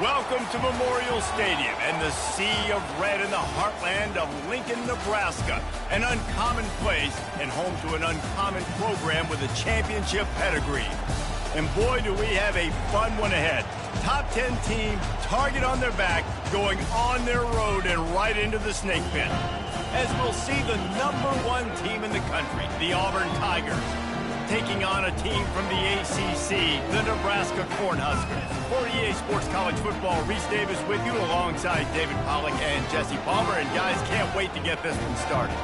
Welcome to Memorial Stadium and the sea of red in the heartland of Lincoln, Nebraska. An uncommon place and home to an uncommon program with a championship pedigree. And boy, do we have a fun one ahead. Top 10 team, target on their back, going on their road and right into the snake pit. As we'll see the #1 team in the country, the Auburn Tigers, taking on a team from the ACC, the Nebraska Cornhuskers. For EA Sports College Football, Reese Davis with you alongside David Pollack and Jesse Palmer. And guys, can't wait to get this one started.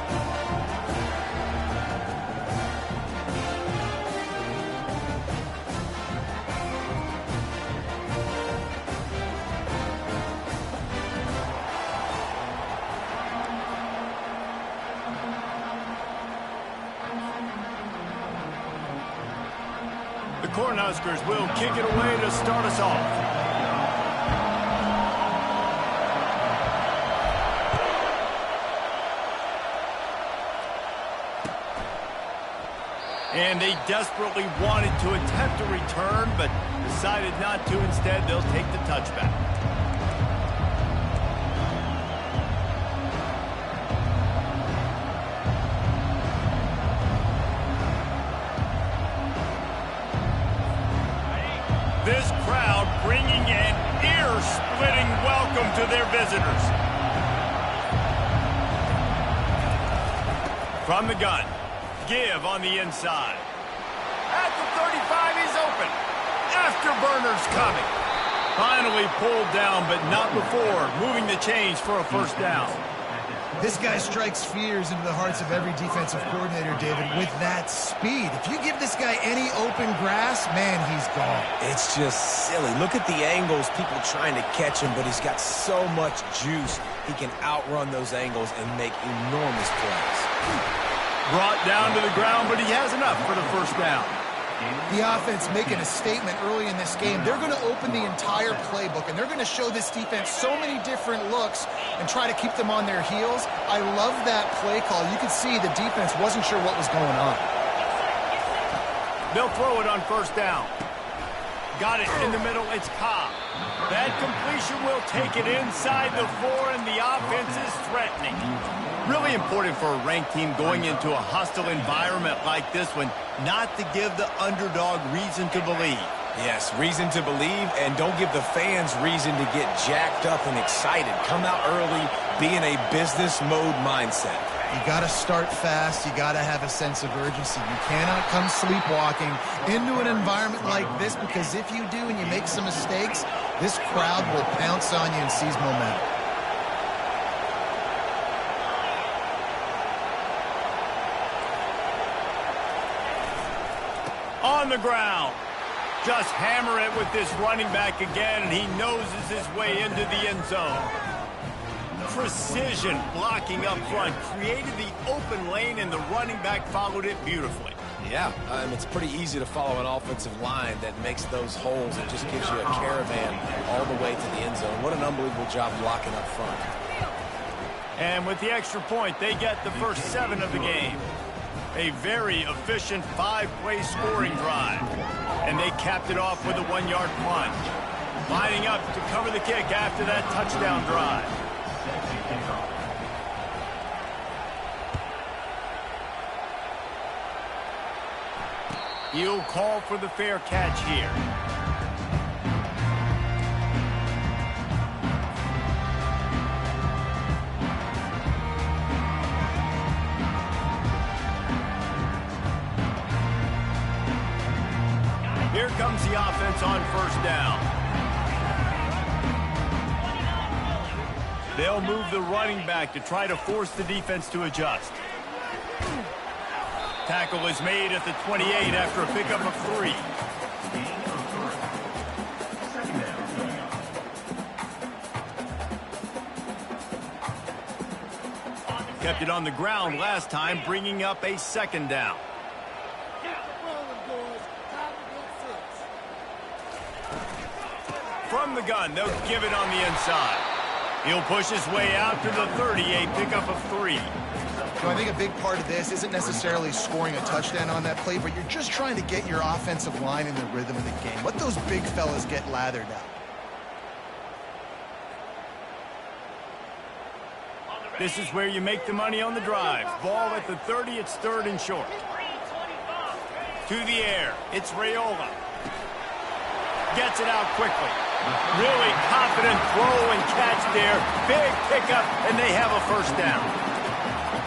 The Cornhuskers will kick it away to start us off. And they desperately wanted to attempt a return, but decided not to. Instead, they'll take the touchback. This crowd bringing an ear-splitting welcome to their visitors. From the gun, give on the inside. At the 35, he's open. Afterburners coming. Finally pulled down, but not before moving the chains for a first down. This guy strikes fears into the hearts of every defensive coordinator, David, with that speed. If you give this guy any open grass, man, he's gone. It's just silly. Look at the angles, people trying to catch him, but he's got so much juice. He can outrun those angles and make enormous plays. Brought down to the ground, but he has enough for the first down. The offense making a statement early in this game. They're going to open the entire playbook, and they're going to show this defense so many different looks and try to keep them on their heels. I love that play call. You could see the defense wasn't sure what was going on. They'll throw it on first down. Got it in the middle. It's Cobb. That completion will take it inside the 4, and the offense is threatening. Really important for a ranked team going into a hostile environment like this one, not to give the underdog reason to believe. Yes, reason to believe, and don't give the fans reason to get jacked up and excited. Come out early, be in a business mode mindset. You got to start fast. You got to have a sense of urgency. You cannot come sleepwalking into an environment like this, because if you do and you make some mistakes, this crowd will pounce on you and seize momentum. On the ground. Just hammer it with this running back again, and he noses his way into the end zone. Precision blocking up front created the open lane, and the running back followed it beautifully. Yeah, it's pretty easy to follow an offensive line that makes those holes. It just gives you a caravan all the way to the end zone. What an unbelievable job blocking up front. And with the extra point, they get the first 7 of the game. A very efficient 5-play scoring drive. And they capped it off with a 1-yard punt. Lining up to cover the kick after that touchdown drive. He'll call for the fair catch here. Here comes the offense on first down. They'll move the running back to try to force the defense to adjust. Tackle is made at the 28 after a pickup of 3. Kept it on the ground last time, bringing up a second down. From the gun, they'll give it on the inside. He'll push his way out to the 30, a pickup of 3. So I think a big part of this isn't necessarily scoring a touchdown on that play, but you're just trying to get your offensive line in the rhythm of the game. Let those big fellas get lathered out. This is where you make the money on the drive. Ball at the 30, it's 3rd and short. To the air, it's Raiola. Gets it out quickly. Really confident throw and catch there. Big pickup, and they have a first down.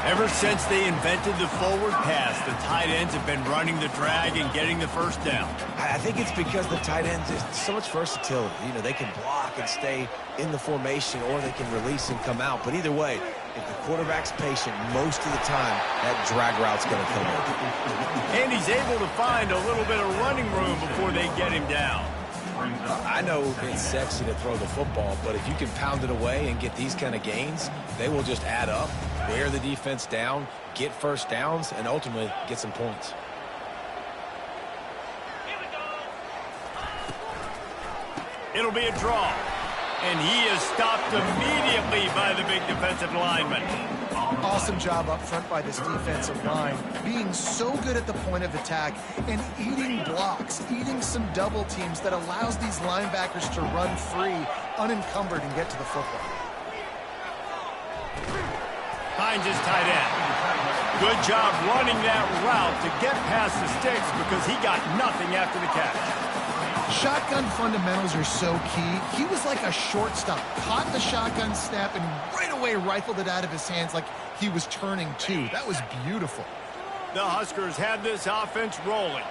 Ever since they invented the forward pass, the tight ends have been running the drag and getting the first down. I think it's because the tight ends have so much versatility. You know, they can block and stay in the formation, or they can release and come out. But either way, if the quarterback's patient, most of the time, that drag route's going to come in. And he's able to find a little bit of running room before they get him down. I know it's sexy to throw the football, but if you can pound it away and get these kind of gains, they will just add up, wear the defense down, get first downs, and ultimately get some points. It'll be a draw. And he is stopped immediately by the big defensive lineman. Awesome job up front by this defensive line, being so good at the point of attack and eating blocks, eating some double teams that allows these linebackers to run free, unencumbered, and get to the football. Finds his tight end. Good job running that route to get past the sticks because he got nothing after the catch. Shotgun fundamentals are so key. He was like a shortstop, caught the shotgun snap and right away rifled it out of his hands like he was turning two. That was beautiful. The Huskers had this offense rolling.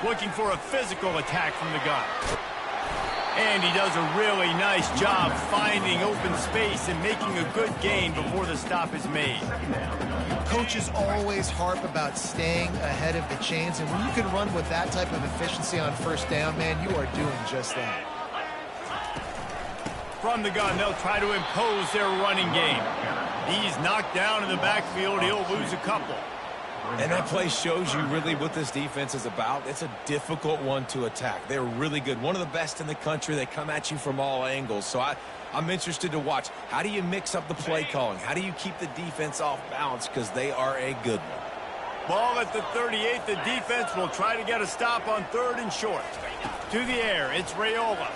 Looking for a physical attack from the gun. And he does a really nice job finding open space and making a good gain before the stop is made. Coaches always harp about staying ahead of the chains, and when you can run with that type of efficiency on first down, man, you are doing just that. From the gun, they'll try to impose their running game. He's knocked down in the backfield. He'll lose a couple. And that play shows you really what this defense is about. It's a difficult one to attack. They're really good. One of the best in the country. They come at you from all angles. So I'm interested to watch. How do you mix up the play calling? How do you keep the defense off balance? Because they are a good one. Ball at the 38. The defense will try to get a stop on 3rd and short. To the air, it's Raiola.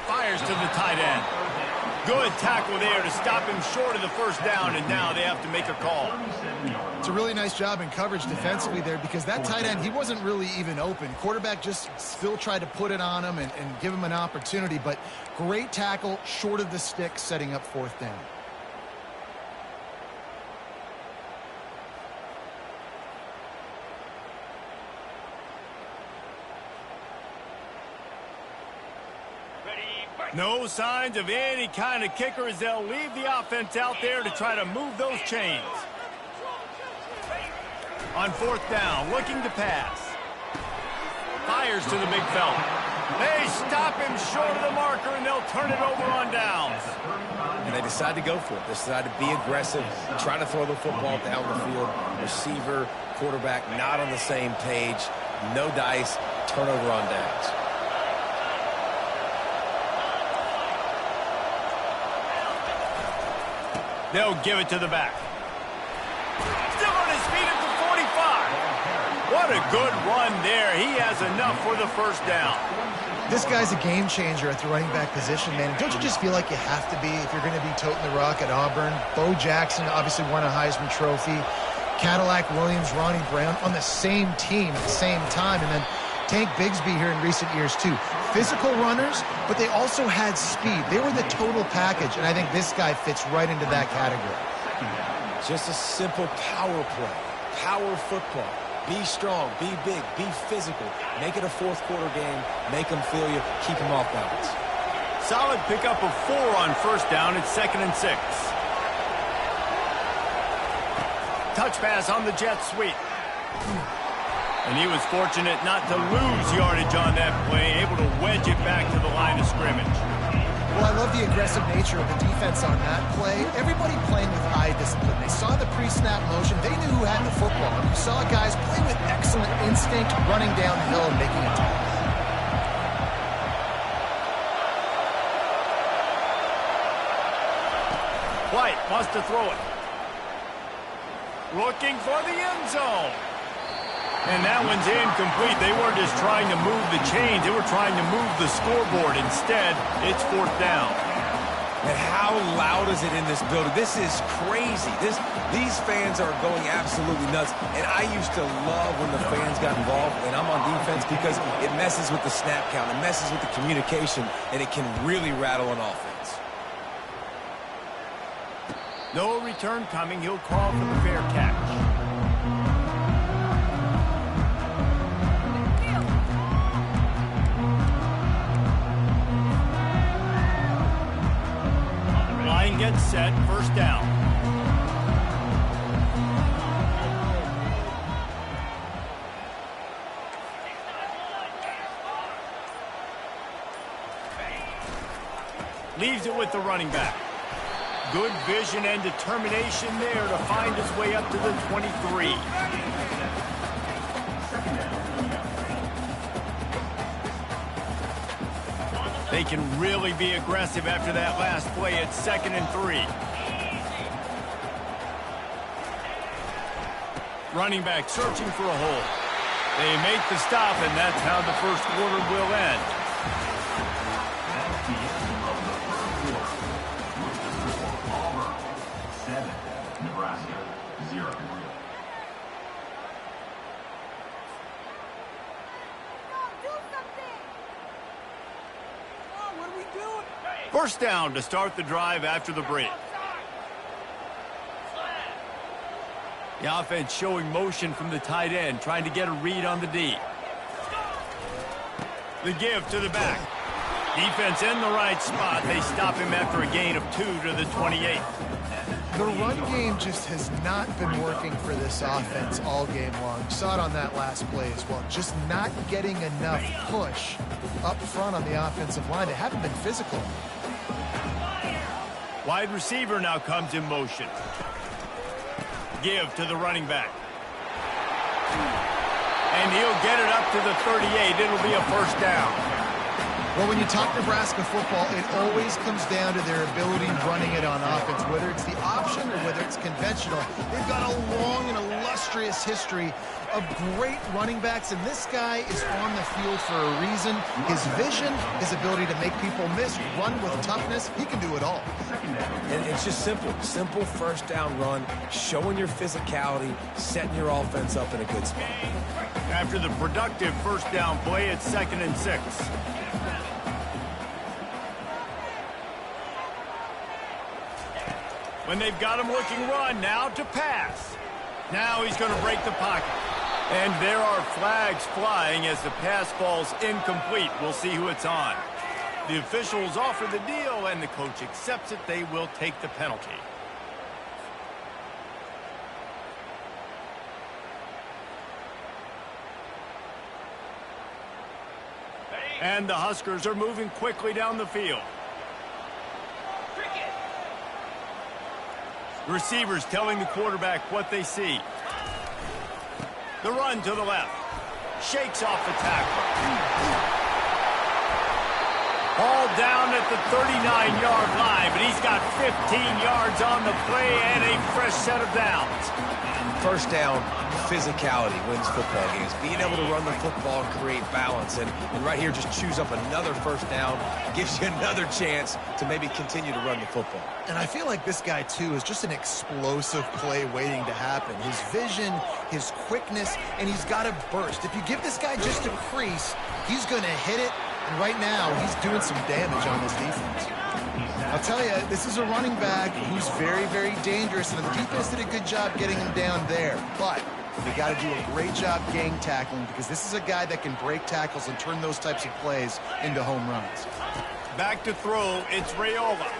Fires to the tight end. Good tackle there to stop him short of the first down, and now they have to make a call. It's a really nice job in coverage defensively there because that tight end, he wasn't really even open. Quarterback just still tried to put it on him and give him an opportunity, but great tackle short of the stick, setting up 4th down. No signs of any kind of kicker as they'll leave the offense out there to try to move those chains. On 4th down, looking to pass. Fires to the big fella. They stop him short of the marker, and they'll turn it over on downs. And they decide to go for it. They decide to be aggressive, try to throw the football down the field. Receiver, quarterback, not on the same page. No dice, turnover on downs. They'll give it to the back. Still on his feet at the 45. What a good run there. He has enough for the first down. This guy's a game changer at the running back position, man. Don't you just feel like you have to be if you're going to be toting the rock at Auburn? Bo Jackson obviously won a Heisman Trophy. Cadillac Williams, Ronnie Brown on the same team at the same time. And then Tank Bigsby here in recent years, too. Physical runners, but they also had speed. They were the total package, and I think this guy fits right into that category. Just a simple power play. Power football. Be strong, be big, be physical. Make it a 4th quarter game. Make them feel you. Keep them off balance. Solid pickup of 4 on first down. It's 2nd and 6. Touch pass on the jet sweep. And he was fortunate not to lose yardage on that play, able to wedge it back to the line of scrimmage. Well, I love the aggressive nature of the defense on that play. Everybody playing with eye discipline. They saw the pre-snap motion. They knew who had the football. And you saw guys play with excellent instinct, running down the hill and making a tackle. White wants to throw it. Looking for the end zone. And that one's incomplete. They weren't just trying to move the chains. They were trying to move the scoreboard. Instead, it's 4th down. And how loud is it in this building? This is crazy. These fans are going absolutely nuts. And I used to love when the fans got involved, and I'm on defense, because it messes with the snap count. It messes with the communication, and it can really rattle an offense. No return coming. He'll call for the fair catch. Line gets set, 1st down. Leaves it with the running back. Good vision and determination there to find his way up to the 23. They can really be aggressive after that last play. It's 2nd and 3. Running back searching for a hole. They make the stop, and that's how the 1st quarter will end. First down to start the drive after the break. The offense showing motion from the tight end, trying to get a read on the D. The give to the back. Defense in the right spot. They stop him after a gain of 2 to the 28. The run game just has not been working for this offense all game long. You saw it on that last play as well. Just not getting enough push up front on the offensive line. They haven't been physical. Wide receiver now comes in motion. Give to the running back. And he'll get it up to the 38. It'll be a 1st down. Well, when you talk Nebraska football, it always comes down to their ability running it on offense, whether it's the option or whether it's conventional. They've got a long and illustrious history of great running backs, and this guy is on the field for a reason. His vision, his ability to make people miss, run with toughness, he can do it all. And it's just simple 1st down run, showing your physicality, setting your offense up in a good spot. After the productive 1st down play, it's 2nd and 6. When they've got him looking run, now to pass. Now he's going to break the pocket. And there are flags flying as the pass falls incomplete. We'll see who it's on. The officials offer the deal, and the coach accepts it. They will take the penalty. And the Huskers are moving quickly down the field. Receivers telling the quarterback what they see. The run to the left. Shakes off the tackle. Ball down at the 39-yard line, but he's got 15 yards on the play and a fresh set of downs. 1st down, physicality wins football games. Being able to run the football and create balance. And right here, just choose up another 1st down. Gives you another chance to maybe continue to run the football. And I feel like this guy, too, is just an explosive play waiting to happen. His vision, his quickness, and he's got to burst. If you give this guy just a crease, he's going to hit it. And right now, he's doing some damage on this defense. I'll tell you, this is a running back who's very, very dangerous, and the defense did a good job getting him down there. But you got to do a great job gang tackling, because this is a guy that can break tackles and turn those types of plays into home runs. Back to throw, it's Raiola.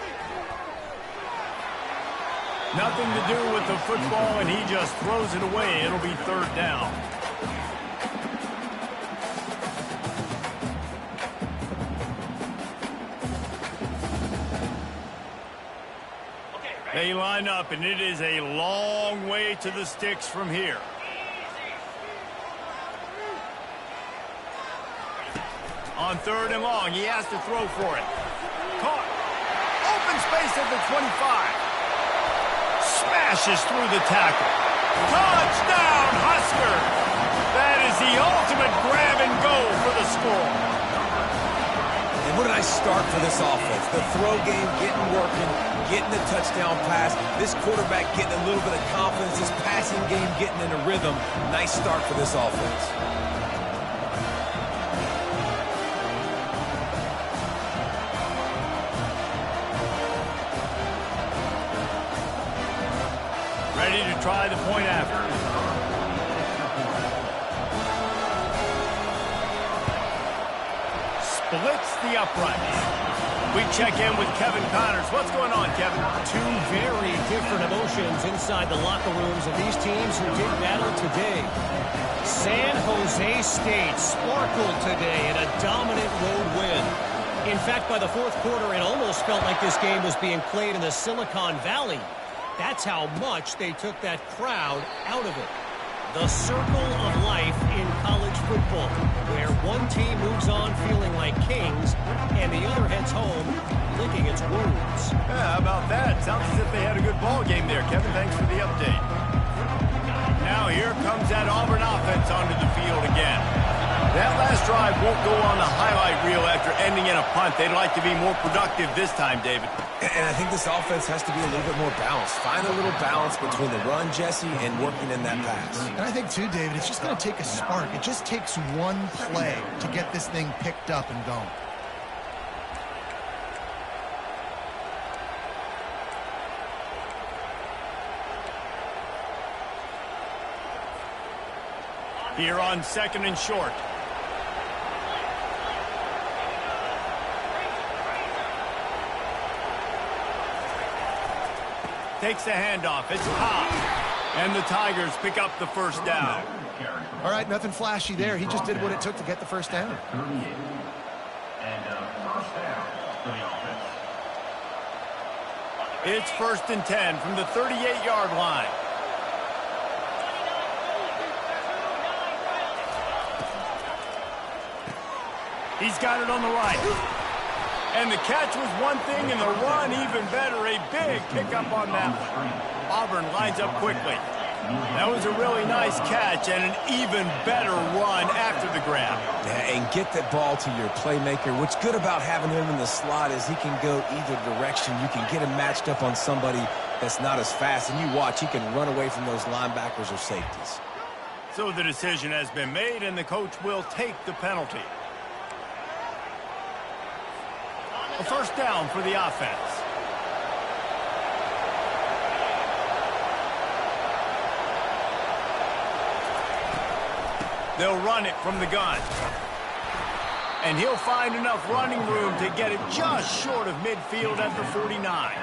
Nothing to do with the football, and he just throws it away. It'll be 3rd down. They line up, and it is a long way to the sticks from here. On 3rd and long, he has to throw for it. Caught. Open space at the 25. Smashes through the tackle. Touchdown, Husker! That the ultimate grab and go for the score. And what a nice start for this offense. The throw game getting working, getting the touchdown pass. This quarterback getting a little bit of confidence. This passing game getting in a rhythm. Nice start for this offense. Ready to try the point after. Splits the uprights. We check in with Kevin Connors. What's going on, Kevin? Two very different emotions inside the locker rooms of these teams who did battle today. San Jose State sparkled today in a dominant road win. In fact, by the fourth quarter, it almost felt like this game was being played in the Silicon Valley. That's how much they took that crowd out of it. The circle of life in college football, where one team moves on feeling like kings and the other heads home licking its wounds. Yeah, how about that? Sounds as if they had a good ball game there. Kevin, thanks for the update. Now here comes that Auburn offense onto the field again. That last drive won't go on the highlight reel after ending in a punt. They'd like to be more productive this time, David. And I think this offense has to be a little bit more balanced. Find a little balance between the run, Jesse, and working in that pass. And I think, too, David, it's just going to take a spark. It just takes one play to get this thing picked up and going. Here on second and short. Takes the handoff. It's high. And the Tigers pick up the first down. All right, nothing flashy there. He just did what it took to get the first down. It's 1st and 10 from the 38-yard line. He's got it on the right. And the catch was one thing, and the run even better. A big pickup on that one. Auburn lines up quickly. That was a really nice catch and an even better run after the grab. Yeah, and get that ball to your playmaker. What's good about having him in the slot is he can go either direction. You can get him matched up on somebody that's not as fast, and you watch, he can run away from those linebackers or safeties. So the decision has been made, and the coach will take the penalty. A first down for the offense. They'll run it from the gun. And he'll find enough running room to get it just short of midfield at the 49.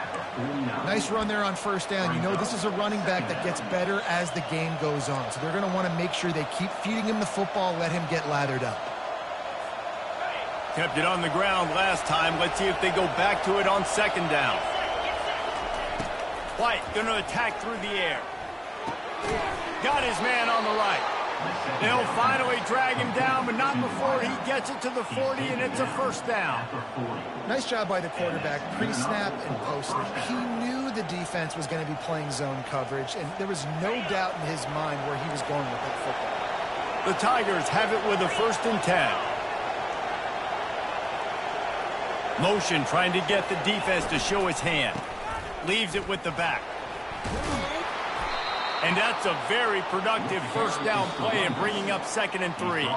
Nice run there on first down. You know, this is a running back that gets better as the game goes on. So they're going to want to make sure they keep feeding him the football, let him get lathered up. Kept it on the ground last time. Let's see if they go back to it on second down. White going to attack through the air. Got his man on the right. They'll finally drag him down, but not before he gets it to the 40, and it's a first down. Nice job by the quarterback, pre-snap and post-snap. He knew the defense was going to be playing zone coverage, and there was no doubt in his mind where he was going with that football. The Tigers have it with a 1st and 10. Motion trying to get the defense to show his hand. Leaves it with the back. And that's a very productive first down play and bringing up 2nd and 3.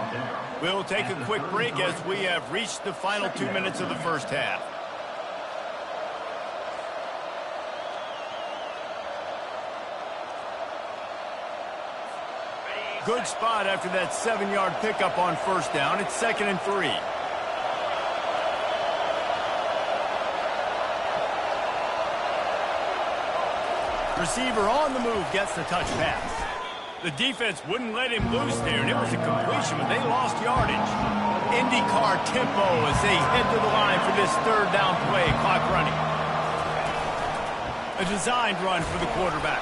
We'll take a quick break as we have reached the final 2 minutes of the first half. Good spot after that 7-yard pickup on first down. It's 2nd and 3. Receiver on the move gets the touch pass. The defense wouldn't let him loose there, and it was a completion, but they lost yardage. IndyCar tempo as they head to the line for this 3rd down play. Clock running. A designed run for the quarterback.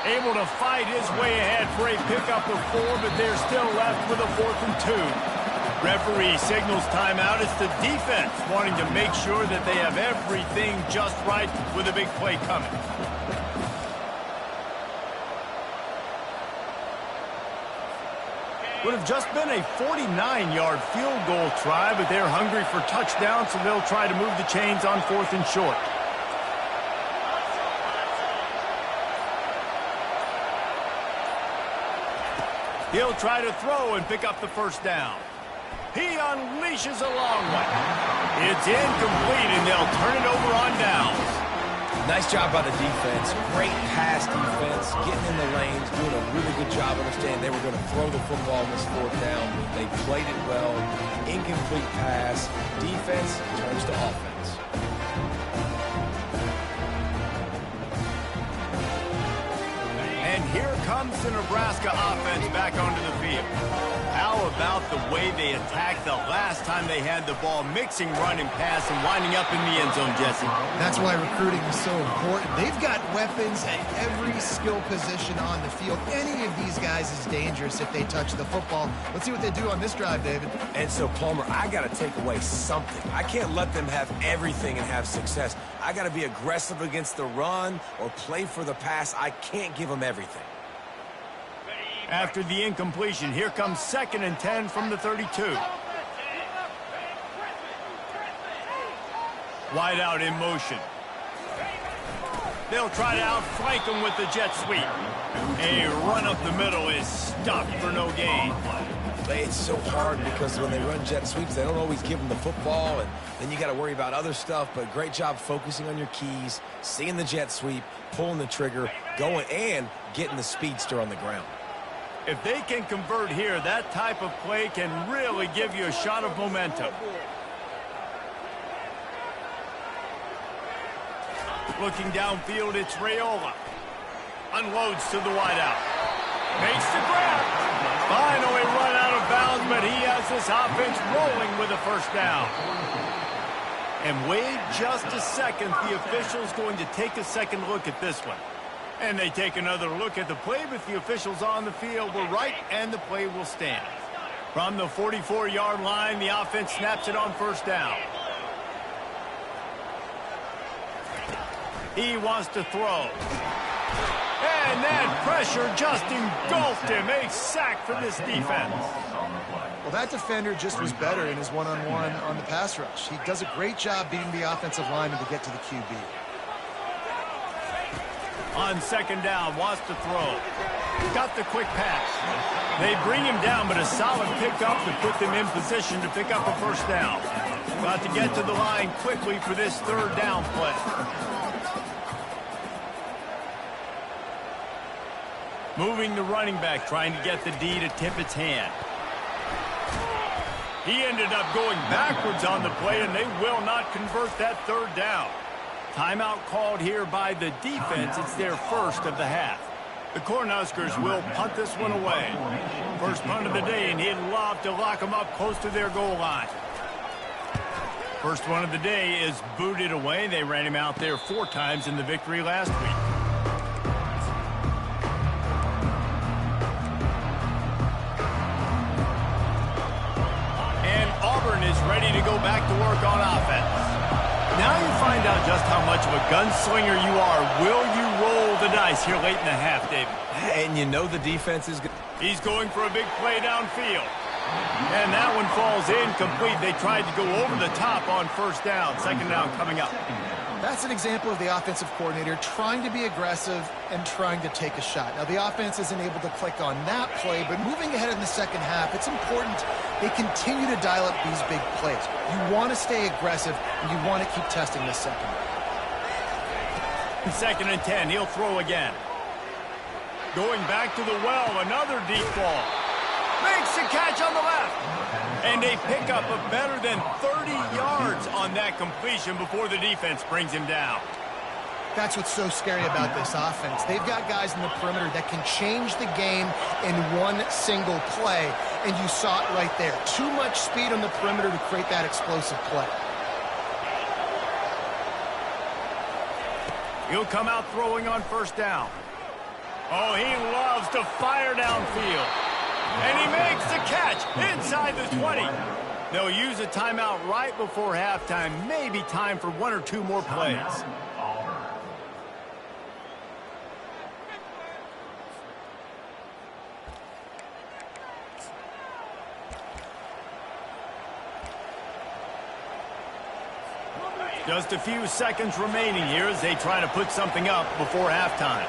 Able to fight his way ahead for a pickup of 4, but they're still left with a 4th and 2. Referee signals timeout. It's the defense wanting to make sure that they have everything just right with a big play coming. Would have just been a 49-yard field goal try, but they're hungry for touchdowns, so they'll try to move the chains on 4th and short. He'll try to throw and pick up the first down. He unleashes a long one. It's incomplete, and they'll turn it over on downs. Nice job by the defense. Great pass defense, getting in the lanes, doing a really good job understanding they were going to throw the football on this 4th down. They played it well. Incomplete pass. Defense turns to offense. And here comes the Nebraska offense back onto the field. How about the way they attacked the last time they had the ball, mixing run and pass and winding up in the end zone, Jesse? That's why recruiting is so important. They've got weapons at every skill position on the field. Any of these guys is dangerous if they touch the football. Let's see what they do on this drive, David. And so, Palmer, I got to take away something. I can't let them have everything and have success. I got to be aggressive against the run or play for the pass. I can't give them everything. After the incompletion, here comes 2nd and 10 from the 32. Wide out in motion. They'll try to outflank him with the jet sweep. A run up the middle is stopped for no gain. It's so hard because when they run jet sweeps, they don't always give them the football, and then you got to worry about other stuff. But great job focusing on your keys, seeing the jet sweep, pulling the trigger, going, and getting the speedster on the ground. If they can convert here, that type of play can really give you a shot of momentum. Looking downfield, it's Raiola. Unloads to the wideout. Makes the grab. Finally run out of bounds, but he has this offense rolling with a first down. And wait just a second. The official's going to take a second look at this one. And they take another look at the play, but the officials on the field were right, and the play will stand. From the 44-yard line, the offense snaps it on first down. He wants to throw. And that pressure just engulfed him. A sack for this defense. Well, that defender just was better in his one-on-one on the pass rush. He does a great job beating the offensive lineman to get to the QB. On 2nd down, wants to throw. Got the quick pass. They bring him down, but a solid pickup to put them in position to pick up a first down. Got to get to the line quickly for this 3rd down play. Moving the running back, trying to get the D to tip its hand. He ended up going backwards on the play, and they will not convert that 3rd down. Timeout called here by the defense. It's their first of the half. The Cornhuskers will punt this one away. First punt of the day, and he'd love to lock them up close to their goal line. First one of the day is booted away. They ran him out there 4 times in the victory last week. And Auburn is ready to go back to work on offense. Now you find out just how much of a gunslinger you are. Will you roll the dice here late in the half, David? And you know the defense is good. He's going for a big play downfield. And that one falls incomplete. They tried to go over the top on first down. 2nd down coming up. That's an example of the offensive coordinator trying to be aggressive and trying to take a shot. Now, the offense isn't able to click on that play, but moving ahead in the 2nd half, it's important they continue to dial up these big plays. You want to stay aggressive, and you want to keep testing the secondary. 2nd and 10, he'll throw again. Going back to the well, another deep ball. Makes the catch on the left. And a pickup of better than 30 yards on that completion before the defense brings him down. That's what's so scary about this offense. They've got guys in the perimeter that can change the game in one single play, and you saw it right there. Too much speed on the perimeter to create that explosive play. He'll come out throwing on first down. Oh, he loves to fire downfield. And he makes the catch inside the 20. They'll use a timeout right before halftime. Maybe time for 1 or 2 more plays. Just a few seconds remaining here as they try to put something up before halftime.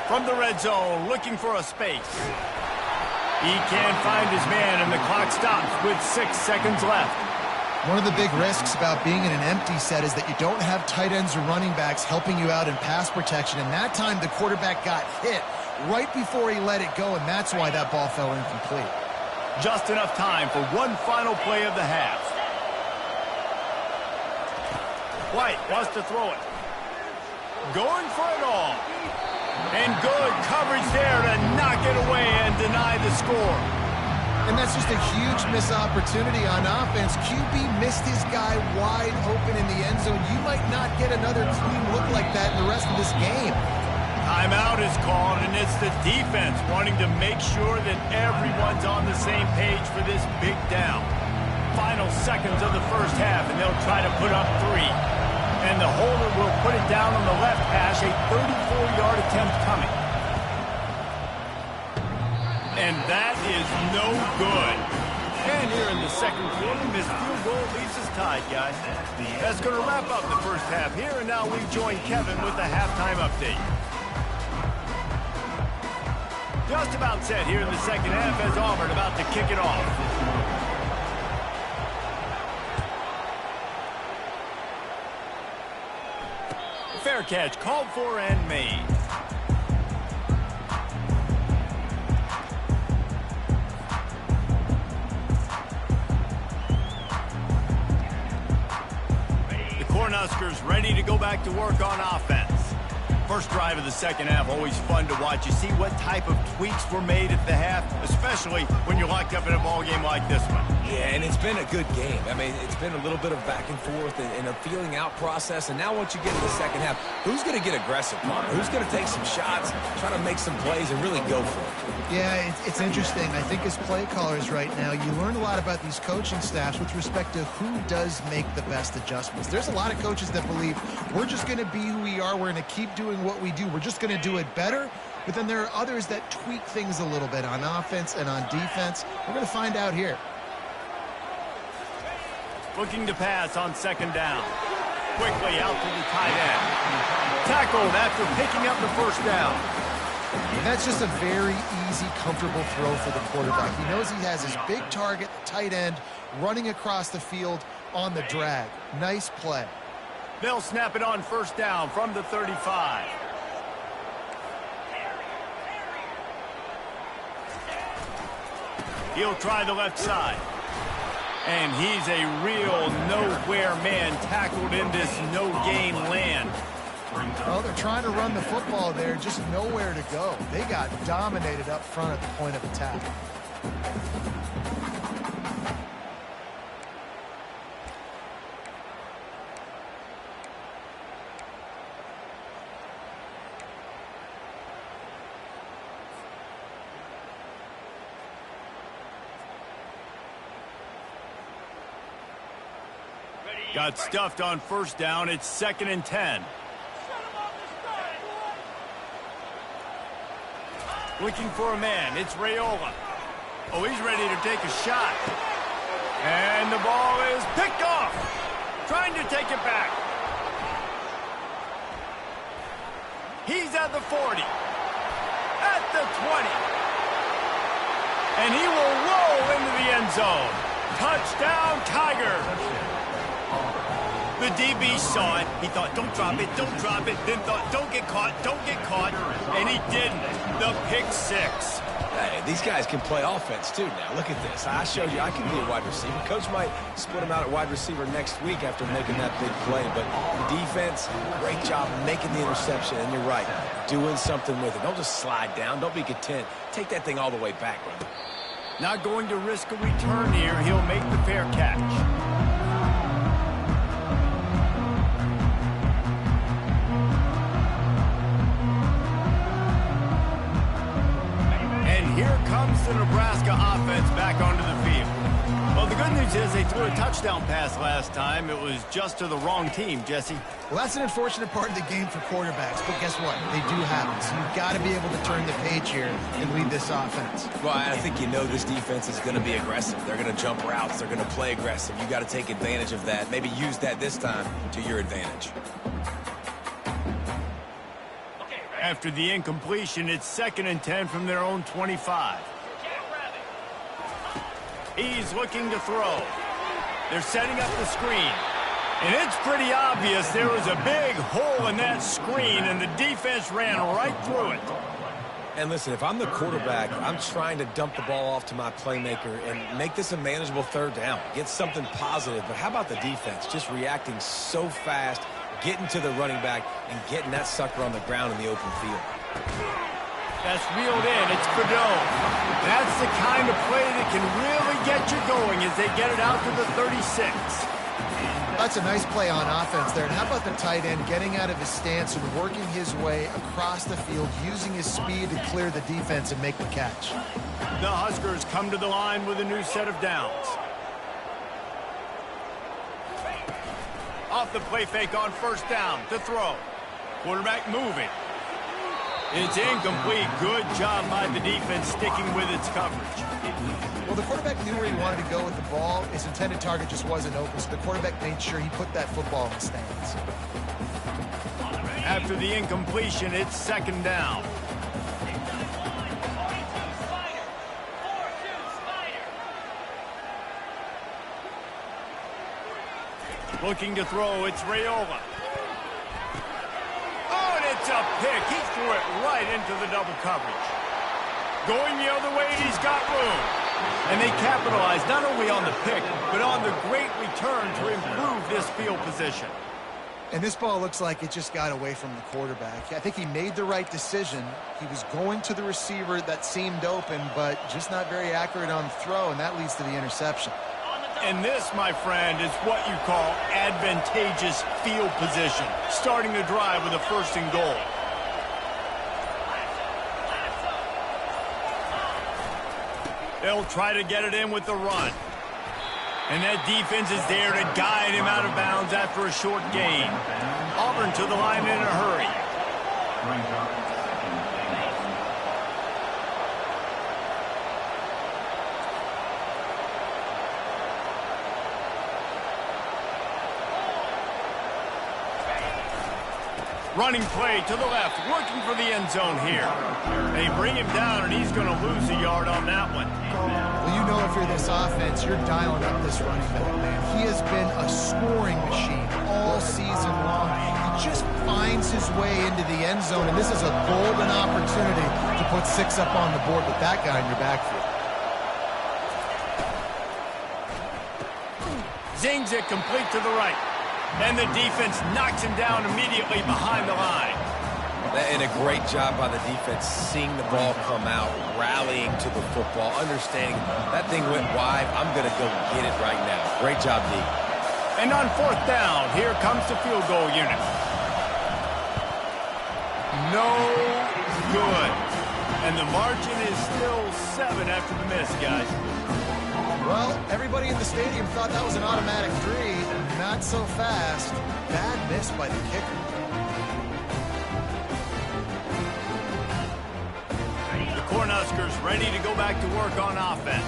From the red zone, looking for a space. He can't find his man, and the clock stops with 6 seconds left. One of the big risks about being in an empty set is that you don't have tight ends or running backs helping you out in pass protection, and that time the quarterback got hit right before he let it go, and that's why that ball fell incomplete. Just enough time for one final play of the half. White wants to throw it. Going for it all. And good coverage there to knock it away and deny the score. And that's just a huge missed opportunity on offense. QB missed his guy wide open in the end zone. You might not get another clean look like that in the rest of this game. Timeout is called, and it's the defense wanting to make sure that everyone's on the same page for this big down. Final seconds of the first half, and they'll try to put up 3. And the holder will put it down on the left hash, a 34-yard attempt coming. And that is no good. And here in the second quarter, this field goal leaves us tied, guys. That's going to wrap up the first half here, and now we join Kevin with the halftime update. Just about set here in the second half as Auburn about to kick it off. Fair catch called for and made. The Cornhuskers ready to go back to work on offense. First drive of the second half, always fun to watch. You see what type of tweaks were made at the half, especially when you're locked up in a ball game like this one. Yeah, and it's been a good game. I mean, it's been a little bit of back and forth and a feeling out process. And now once you get to the second half, who's going to get aggressive, Palmer? Who's going to take some shots, try to make some plays, and really go for it? Yeah, it's interesting. I think as play callers right now, you learn a lot about these coaching staffs with respect to who does make the best adjustments. There's a lot of coaches that believe we're just going to be who we are. We're going to keep doing what we do. We're just going to do it better. But then there are others that tweak things a little bit on offense and on defense. We're going to find out here. Looking to pass on second down. Quickly out to the tight end. Tackled after picking up the first down. And that's just a very easy, comfortable throw for the quarterback. He knows he has his big target, the tight end, running across the field on the drag. Nice play. They'll snap it on first down from the 35. He'll try the left side. And he's a real nowhere man tackled in this no-gain land. Well, they're trying to run the football there, just nowhere to go. They got dominated up front at the point of attack. Got stuffed on first down. It's 2nd and 10. Looking for a man. It's Raiola. Oh, he's ready to take a shot. And the ball is picked off. Trying to take it back. He's at the 40. At the 20. And he will roll into the end zone. Touchdown, Tigers. The DB saw it. He thought, don't drop it, don't drop it. Then thought, don't get caught, don't get caught. And he didn't. The pick 6. Hey, these guys can play offense, too, now. Look at this. I showed you I can be a wide receiver. Coach might split him out at wide receiver next week after making that big play. But the defense, great job making the interception. And you're right, doing something with it. Don't just slide down. Don't be content. Take that thing all the way back, brother. Not going to risk a return here. He'll make the fair catch. Here comes the Nebraska offense back onto the field. Well, the good news is they threw a touchdown pass last time. It was just to the wrong team, Jesse. Well, that's an unfortunate part of the game for quarterbacks, but guess what? They do happen. So you've got to be able to turn the page here and lead this offense. Well, I think you know this defense is going to be aggressive. They're going to jump routes. They're going to play aggressive. You got to take advantage of that. Maybe use that this time to your advantage. After the incompletion, it's 2nd and 10 from their own 25. He's looking to throw. They're setting up the screen. And it's pretty obvious there was a big hole in that screen, and the defense ran right through it. And listen, if I'm the quarterback, I'm trying to dump the ball off to my playmaker and make this a manageable 3rd down. Get something positive. But how about the defense? Just reacting so fast, getting to the running back, and getting that sucker on the ground in the open field. That's reeled in. It's Godot. That's the kind of play that can really get you going as they get it out to the 36. That's a nice play on offense there. And how about the tight end getting out of his stance and working his way across the field, using his speed to clear the defense and make the catch. The Huskers come to the line with a new set of downs. Off the play fake on 1st down to throw. Quarterback moving. It's incomplete. Good job by the defense sticking with its coverage. Well, the quarterback knew where he wanted to go with the ball. His intended target just wasn't open, so the quarterback made sure he put that football in the stands. After the incompletion, it's 2nd down. Looking to throw, it's Raiola. Oh, and it's a pick. He threw it right into the double coverage. Going the other way, he's got room. And they capitalize not only on the pick, but on the great return to improve this field position. And this ball looks like it just got away from the quarterback. I think he made the right decision. He was going to the receiver that seemed open, but just not very accurate on the throw, and that leads to the interception. And this, my friend, is what you call advantageous field position. Starting the drive with a 1st and goal. They'll try to get it in with the run. And that defense is there to guide him out of bounds after a short gain. Auburn to the line in a hurry. Running play to the left, looking for the end zone here. They bring him down, and he's going to lose a yard on that one. Well, you know if you're this offense, you're dialing up this running back, man. He has been a scoring machine all season long. He just finds his way into the end zone, and this is a golden opportunity to put 6 up on the board with that guy in your backfield. Zings it complete to the right. And the defense knocks him down immediately behind the line. And a great job by the defense seeing the ball come out, rallying to the football, understanding that thing went wide. I'm going to go get it right now. Great job, D. And on 4th down, here comes the field goal unit. No good. And the margin is still 7 after the miss, guys. Well, everybody in the stadium thought that was an automatic 3. Not so fast. Bad miss by the kicker. The Cornhuskers ready to go back to work on offense.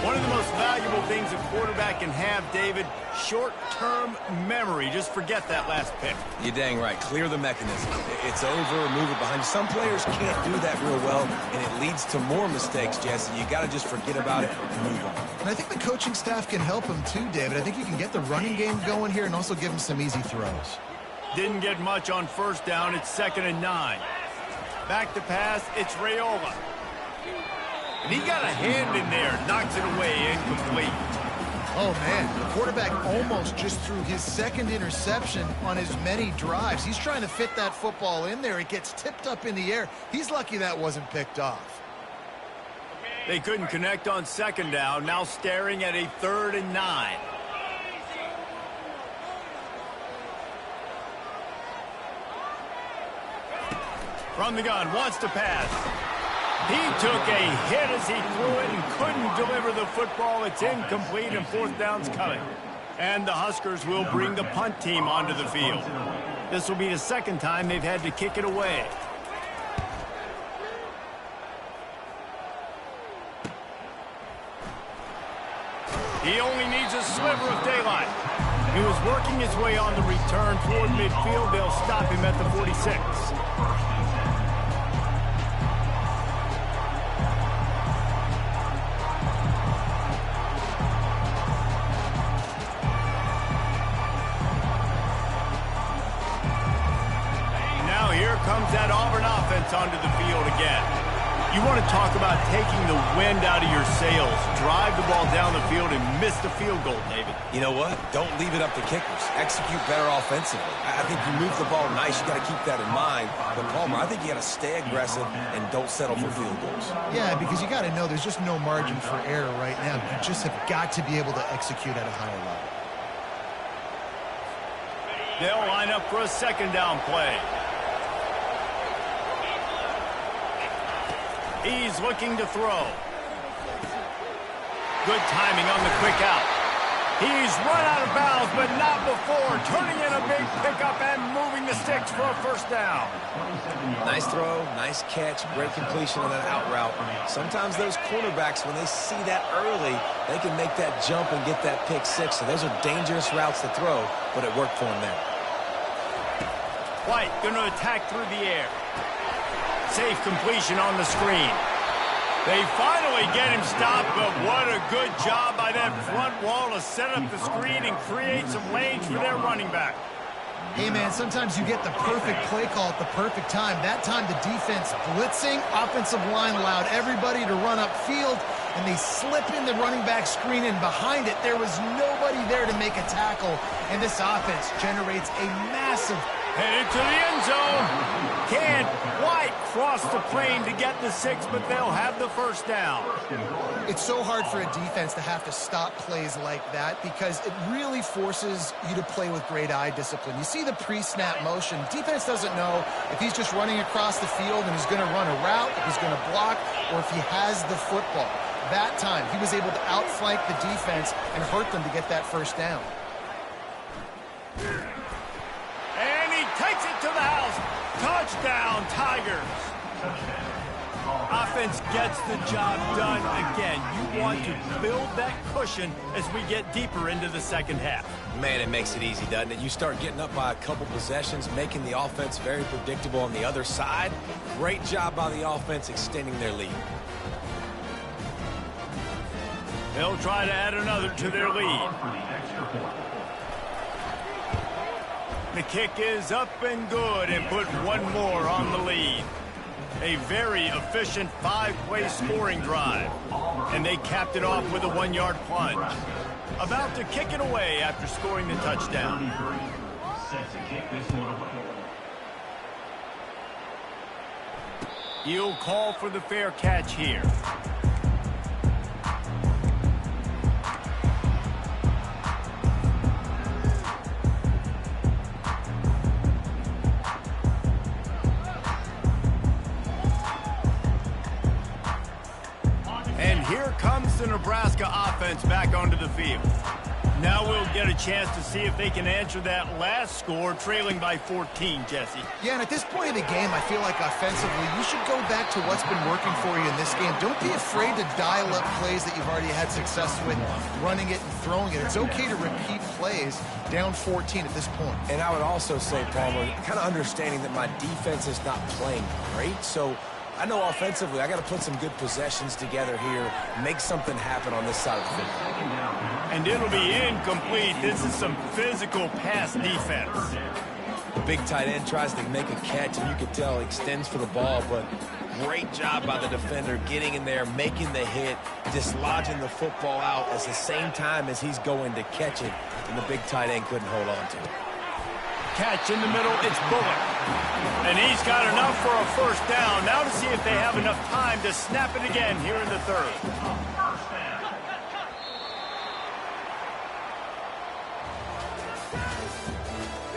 One of the most valuable things a quarterback can have, David, short-term memory. Just forget that last pick. You're dang right. Clear the mechanism. It's over, move it behind. Some players can't do that real well, and it leads to more mistakes, Jesse. You got to just forget about it and move on. And I think the coaching staff can help him too, David. I think you can get the running game going here and also give him some easy throws. Didn't get much on 1st down. It's 2nd and 9. Back to pass. It's Raiola. And he got a hand in there. Knocks it away. Incomplete. Oh, man. The quarterback almost just threw his 2nd interception on as many drives. He's trying to fit that football in there. It gets tipped up in the air. He's lucky that wasn't picked off. They couldn't connect on 2nd down. Now staring at a 3rd and 9. From the gun, wants to pass. He took a hit as he threw it and couldn't deliver the football. It's incomplete and fourth down's coming. And the Huskers will bring the punt team onto the field. This will be the second time they've had to kick it away. He only needs a sliver of daylight. He was working his way on the return toward midfield. They'll stop him at the 46. Now here comes that Auburn offense onto the field again. You want to talk about taking the wind out of your sails. Drive the ball down the field and miss the field goal, David. You know what? Don't leave it up to kickers. Execute better offensively. I think you move the ball nice. You got to keep that in mind. But, Palmer, I think you got to stay aggressive and don't settle for field goals. Yeah, because you got to know there's just no margin for error right now. You just have got to be able to execute at a higher level. They'll line up for a second down play. He's looking to throw. Good timing on the quick out. He's run out of bounds, but not before. Turning in a big pickup and moving the sticks for a first down. Nice throw, nice catch, great completion on that out route. Sometimes those cornerbacks, when they see that early, they can make that jump and get that pick six. So those are dangerous routes to throw, but it worked for him there. White going to attack through the air. Safe completion on the screen. They finally get him stopped, but what a good job by that front wall to set up the screen and create some lanes for their running back. Hey, man, sometimes you get the perfect play call at the perfect time. That time the defense blitzing, offensive line allowed everybody to run upfield, and they slip in the running back screen, and behind it there was nobody there to make a tackle, and this offense generates a massive headed to the end zone. Can't quite cross the plane to get the 6, but they'll have the first down. It's so hard for a defense to have to stop plays like that because it really forces you to play with great eye discipline. You see the pre-snap motion. Defense doesn't know if he's just running across the field and he's going to run a route, if he's going to block, or if he has the football. That time, he was able to outflank the defense and hurt them to get that first down. Takes it to the house. Touchdown, Tigers. Offense gets the job done again. You want to build that cushion as we get deeper into the second half. Man, it makes it easy, doesn't it? You start getting up by a couple possessions, making the offense very predictable on the other side. Great job by the offense extending their lead. They'll try to add another to their lead. The kick is up and good and put one more on the lead. A very efficient 5-play scoring drive. And they capped it off with a 1-yard plunge. About to kick it away after scoring the touchdown. He'll call for the fair catch here. Here comes the Nebraska offense back onto the field. Now we'll get a chance to see if they can answer that last score, trailing by 14, Jesse. Yeah, and at this point of the game, I feel like offensively, you should go back to what's been working for you in this game. Don't be afraid to dial up plays that you've already had success with, running it and throwing it. It's okay to repeat plays down 14 at this point. And I would also say, Palmer, kind of understanding that my defense is not playing great, so I know offensively I got to put some good possessions together here, make something happen on this side of the field. And it'll be incomplete. This is some physical pass defense. The big tight end tries to make a catch, and you can tell he extends for the ball, but great job by the defender getting in there, making the hit, dislodging the football out at the same time as he's going to catch it, and the big tight end couldn't hold on to it. Catch in the middle, it's Bullock. And he's got enough for a first down. Now to see if they have enough time to snap it again here in the third.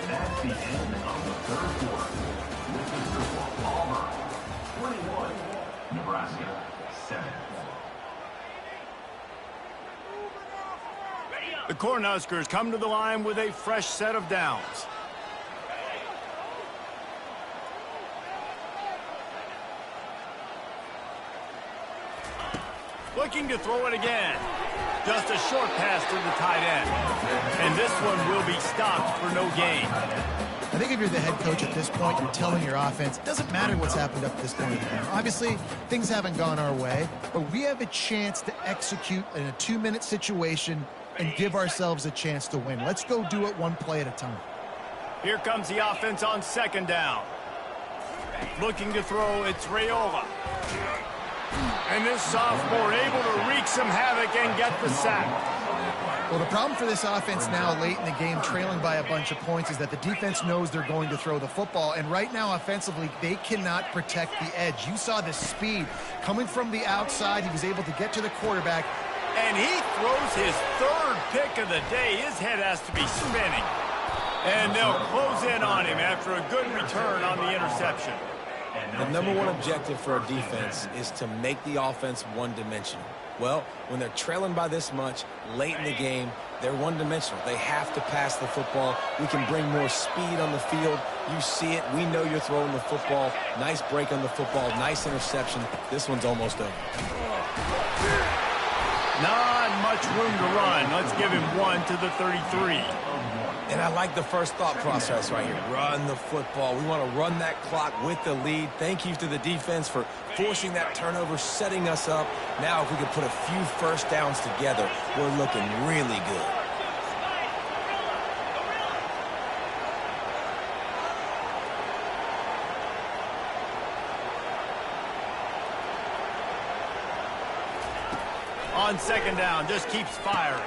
That's the end of the third quarter. This is Palmer, 21. Nebraska 7. The Cornhuskers come to the line with a fresh set of downs. Looking to throw it again. Just a short pass to the tight end. And this one will be stopped for no gain. I think if you're the head coach at this point, you're telling your offense, it doesn't matter what's happened up to this point. Obviously, things haven't gone our way, but we have a chance to execute in a 2-minute situation and give ourselves a chance to win. Let's go do it one play at a time. Here comes the offense on second down. Looking to throw, it's Raiola. And this sophomore able to wreak some havoc and get the sack. Well, the problem for this offense now late in the game, trailing by a bunch of points, is that the defense knows they're going to throw the football. And right now, offensively, they cannot protect the edge. You saw the speed coming from the outside. He was able to get to the quarterback. And he throws his third pick of the day. His head has to be spinning. And they'll close in on him after a good return on the interception. The number one objective for a defense is to make the offense one-dimensional. Well, when they're trailing by this much late in the game, they're one-dimensional. They have to pass the football. We can bring more speed on the field. You see it. We know you're throwing the football. Nice break on the football. Nice interception. This one's almost over. Not much room to run. Let's give him 1 to the 33. And I like the first thought process right here. Run the football. We want to run that clock with the lead. Thank you to the defense for forcing that turnover, setting us up. Now, if we could put a few first downs together, we're looking really good. On second down, just keeps firing.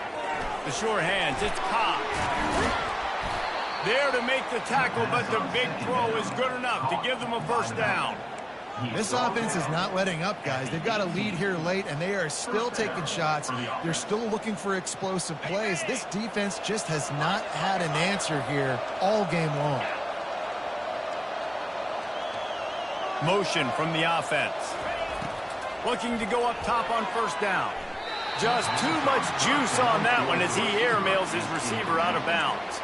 The sure hands, it's Cobb. There to make the tackle, but the big throw is good enough to give them a first down. This offense is not letting up, guys. They've got a lead here late, and they are still taking shots. They're still looking for explosive plays. This defense just has not had an answer here all game long. Motion from the offense. Looking to go up top on first down. Just too much juice on that one as he airmails his receiver out of bounds.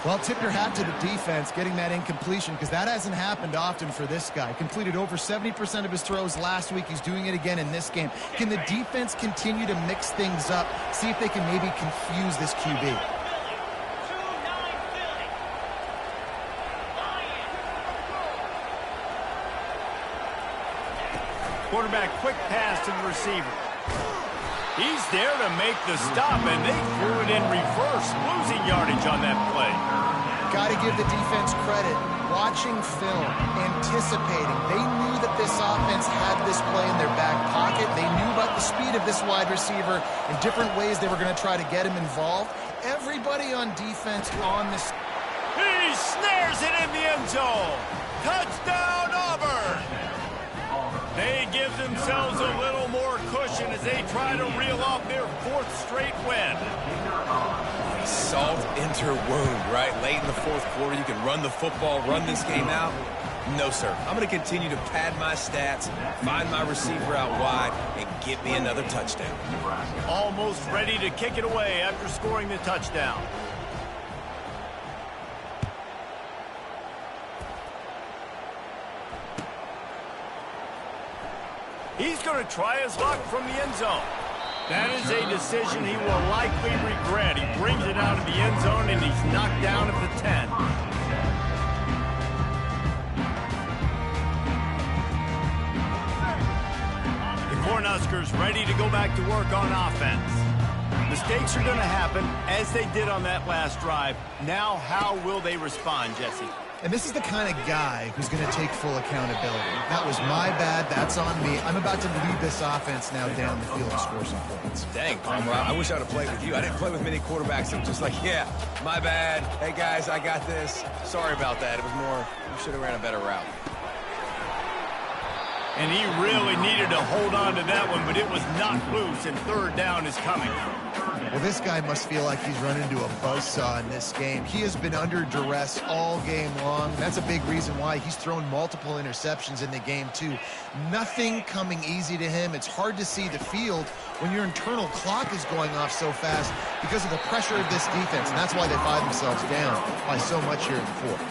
Well, tip your hat to the defense getting that incompletion, because that hasn't happened often for this guy. Completed over 70% of his throws last week. He's doing it again in this game. Can the defense continue to mix things up, see if they can maybe confuse this QB? Quarterback quick pass to the receiver. He's there to make the stop, and they threw it in reverse, losing yardage on that play. Got to give the defense credit. Watching film, anticipating. They knew that this offense had this play in their back pocket. They knew about the speed of this wide receiver and different ways they were going to try to get him involved. Everybody on defense on this. He snares it in the end zone. Touchdown, Auburn. They give themselves a little more cushion as they try to reel off their 4th straight win. Salt into wound, right? Late in the 4th quarter, you can run the football, run this game out. No, sir. I'm going to continue to pad my stats, find my receiver out wide, and get me another touchdown. Almost ready to kick it away after scoring the touchdown. He's going to try his luck from the end zone. That is a decision he will likely regret. He brings it out of the end zone, and he's knocked down at the 10. The Cornhuskers ready to go back to work on offense. Mistakes are going to happen, as they did on that last drive. Now, how will they respond, Jesse? And this is the kind of guy who's going to take full accountability. That was my bad. That's on me. I'm about to lead this offense now down the field and score some points. Dang, Palmer, I wish I would have played with you. I didn't play with many quarterbacks that were just like, yeah, my bad. Hey, guys, I got this. Sorry about that. It was more, you should have ran a better route. And he really needed to hold on to that one, but it was not loose, and third down is coming. Well, this guy must feel like he's run into a buzzsaw in this game. He has been under duress all game long. That's a big reason why he's thrown multiple interceptions in the game, too. Nothing coming easy to him. It's hard to see the field when your internal clock is going off so fast because of the pressure of this defense, and that's why they find themselves down by so much here in the fourth.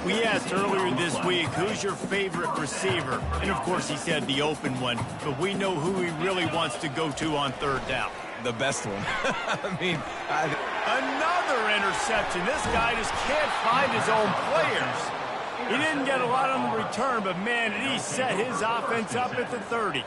We asked earlier this week, who's your favorite receiver? And, of course, he said the open one, but we know who he really wants to go to on third down. The best one. Another interception. This guy just can't find his own players. He didn't get a lot on the return, but, man, did he set his offense up at the 30.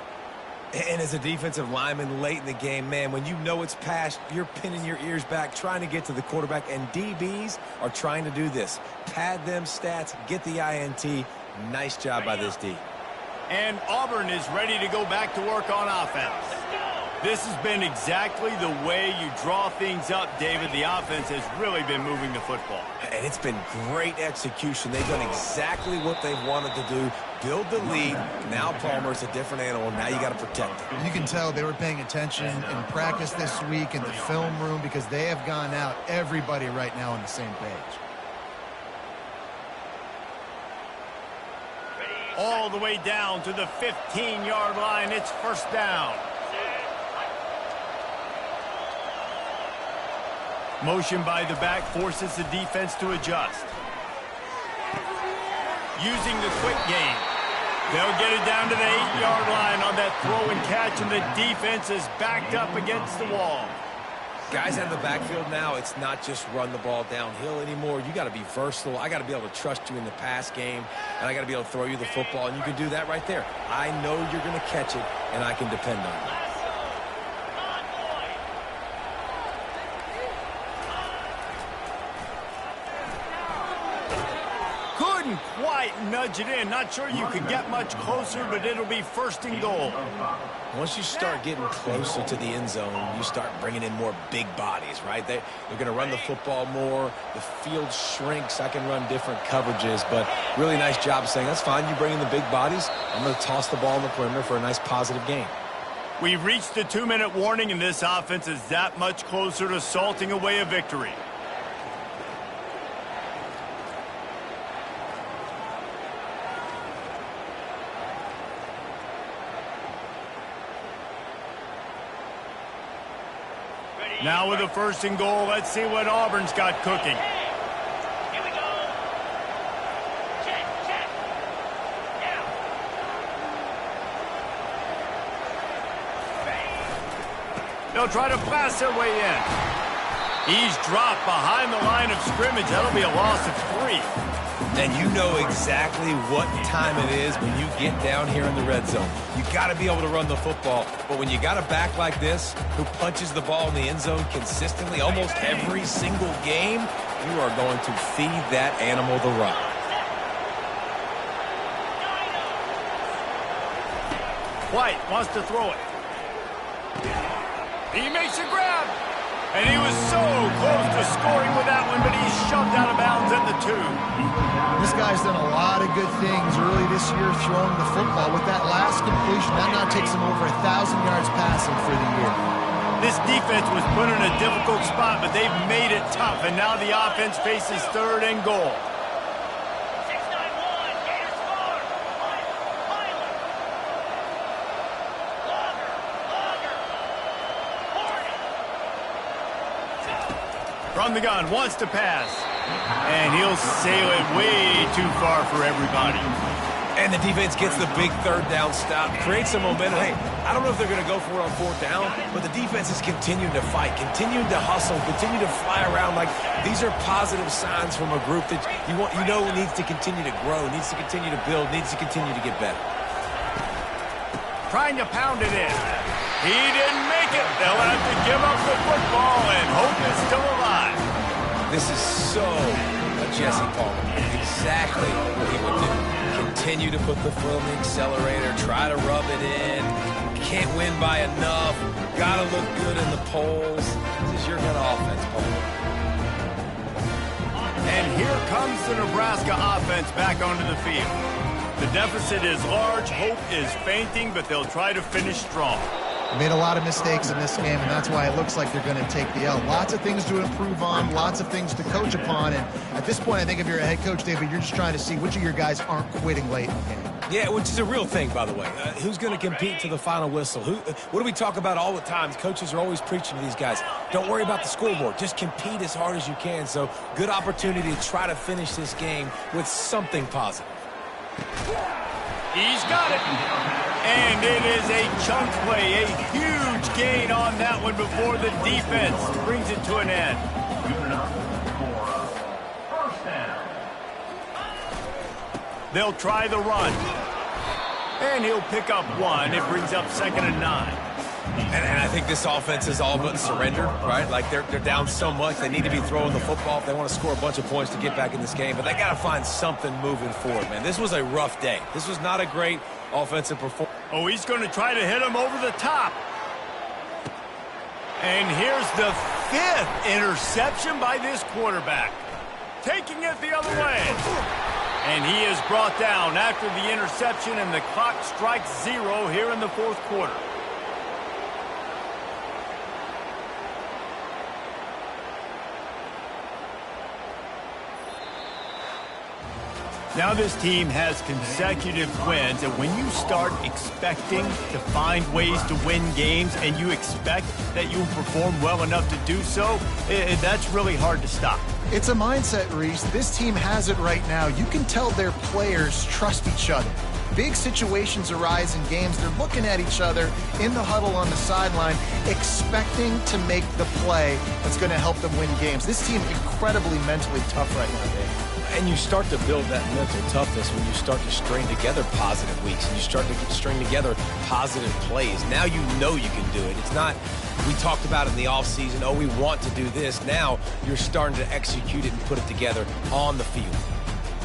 And as a defensive lineman late in the game, man, when you know it's past, you're pinning your ears back, trying to get to the quarterback, and DBs are trying to do this. Pad them stats, get the INT. Nice job by this D. And Auburn is ready to go back to work on offense. This has been exactly the way you draw things up, David. The offense has really been moving the football. And it's been great execution. They've done exactly what they've wanted to do. Build the lead. Now Palmer's a different animal. Now you got to protect him. You can tell they were paying attention in practice this week in the film room because they have gone out, everybody right now on the same page. All the way down to the 15-yard line. It's first down. Motion by the back forces the defense to adjust. Using the quick game. They'll get it down to the 8-yard line on that throw and catch, and the defense is backed up against the wall. Guys out of the backfield now, it's not just run the ball downhill anymore. You got to be versatile. I got to be able to trust you in the pass game, and I got to be able to throw you the football, and you can do that right there. I know you're going to catch it, and I can depend on you. Couldn't quite nudge it in. Not sure you could get much closer, but it'll be first and goal. Once you start getting closer to the end zone, you start bringing in more big bodies, right? They're going to run the football more. The field shrinks. I can run different coverages, but really nice job saying, that's fine. You bring in the big bodies. I'm going to toss the ball in the perimeter for a nice positive gain. We've reached the 2-minute warning, and this offense is that much closer to salting away a victory. Now with a first and goal, let's see what Auburn's got cooking. Here we go. Check, check. Now. They'll try to pass their way in. He's dropped behind the line of scrimmage. That'll be a loss of 3. And you know exactly what time it is when you get down here in the red zone. You got to be able to run the football. But when you got a back like this who punches the ball in the end zone consistently almost every single game, you are going to feed that animal the rock. White wants to throw it. He makes a grab. And he was so close to scoring with that one, but he's shoved out of bounds at the 2. This guy's done a lot of good things early this year throwing the football. With that last completion, that now takes him over 1,000 yards passing for the year. This defense was put in a difficult spot, but they've made it tough, and now the offense faces third and goal. 6-9-1. Gators score. Myler. Logger. 40. From the gun, wants to pass. And he'll sail it way too far for everybody. And the defense gets the big third down stop, creates some momentum. Hey, I don't know if they're going to go for it on fourth down, but the defense is continuing to fight, continuing to hustle, continue to fly around. Like, these are positive signs from a group that you know needs to continue to grow, needs to continue to build, needs to continue to get better. Trying to pound it in. He didn't make it. They'll have to give up the football, and hope is still alive. This is so a Jesse Palmer. Exactly what he would do. Continue to put the foot on the accelerator, try to rub it in. Can't win by enough. Gotta look good in the polls. This is your kind of offense, Palmer. And here comes the Nebraska offense back onto the field. The deficit is large, hope is fainting, but they'll try to finish strong. Made a lot of mistakes in this game, and that's why it looks like they're going to take the L. Lots of things to improve on, lots of things to coach upon, and at this point, I think if you're a head coach, David, you're just trying to see which of your guys aren't quitting late in the game. Yeah, which is a real thing, by the way. Who's going to compete to the final whistle? What do we talk about all the time? Coaches are always preaching to these guys. Don't worry about the scoreboard. Just compete as hard as you can. So, good opportunity to try to finish this game with something positive. He's got it. And it is a chunk play, a huge gain on that one before the defense brings it to an end. Good enough for first down. They'll try the run. And he'll pick up one. It brings up 2nd and 9. And I think this offense is all but surrendered, right? Like they're down so much. They need to be throwing the football if they want to score a bunch of points to get back in this game. But they got to find something moving forward, man. This was a rough day. This was not a great offensive performance. Oh, he's going to try to hit him over the top. And here's the 5th interception by this quarterback. Taking it the other way. And he is brought down after the interception, and the clock strikes 0 here in the 4th quarter. Now this team has consecutive wins, and when you start expecting to find ways to win games and you expect that you'll perform well enough to do so, that's really hard to stop. It's a mindset, Reese. This team has it right now. You can tell their players trust each other. Big situations arise in games. They're looking at each other in the huddle on the sideline, expecting to make the play that's going to help them win games. This team incredibly mentally tough right now, Dave. And you start to build that mental toughness when you start to string together positive weeks and you start to string together positive plays. Now you know you can do it. It's not, we talked about it in the offseason, oh, we want to do this. Now you're starting to execute it and put it together on the field.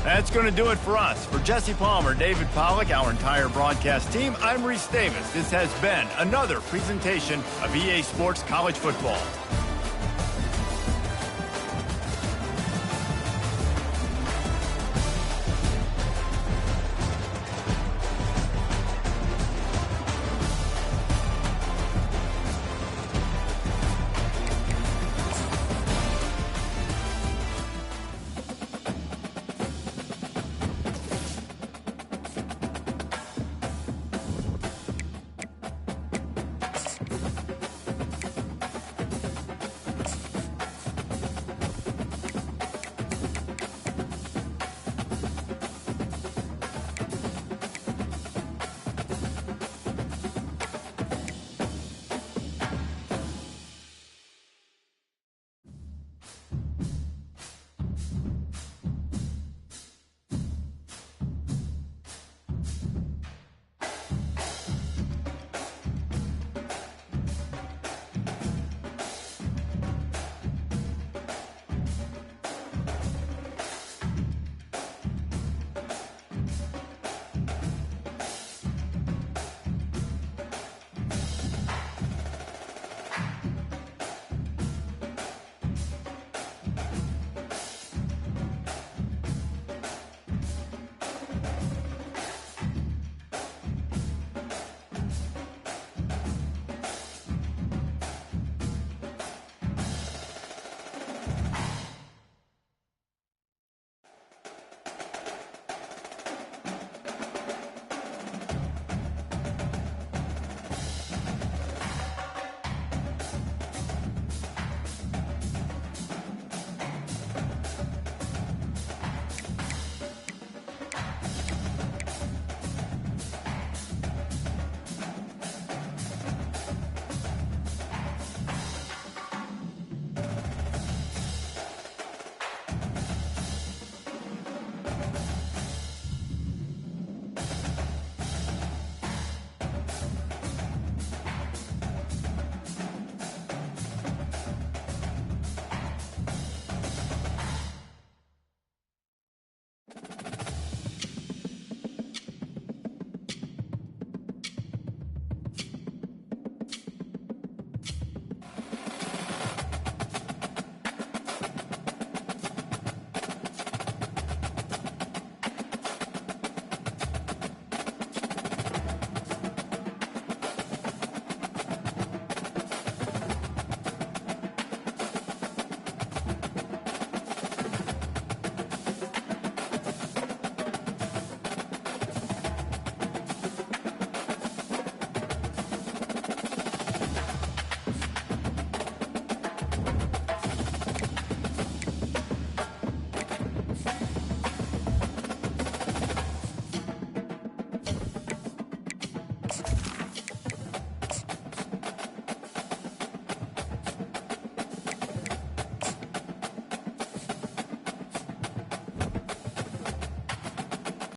That's going to do it for us. For Jesse Palmer, David Pollack, our entire broadcast team, I'm Reese Davis. This has been another presentation of EA Sports College Football.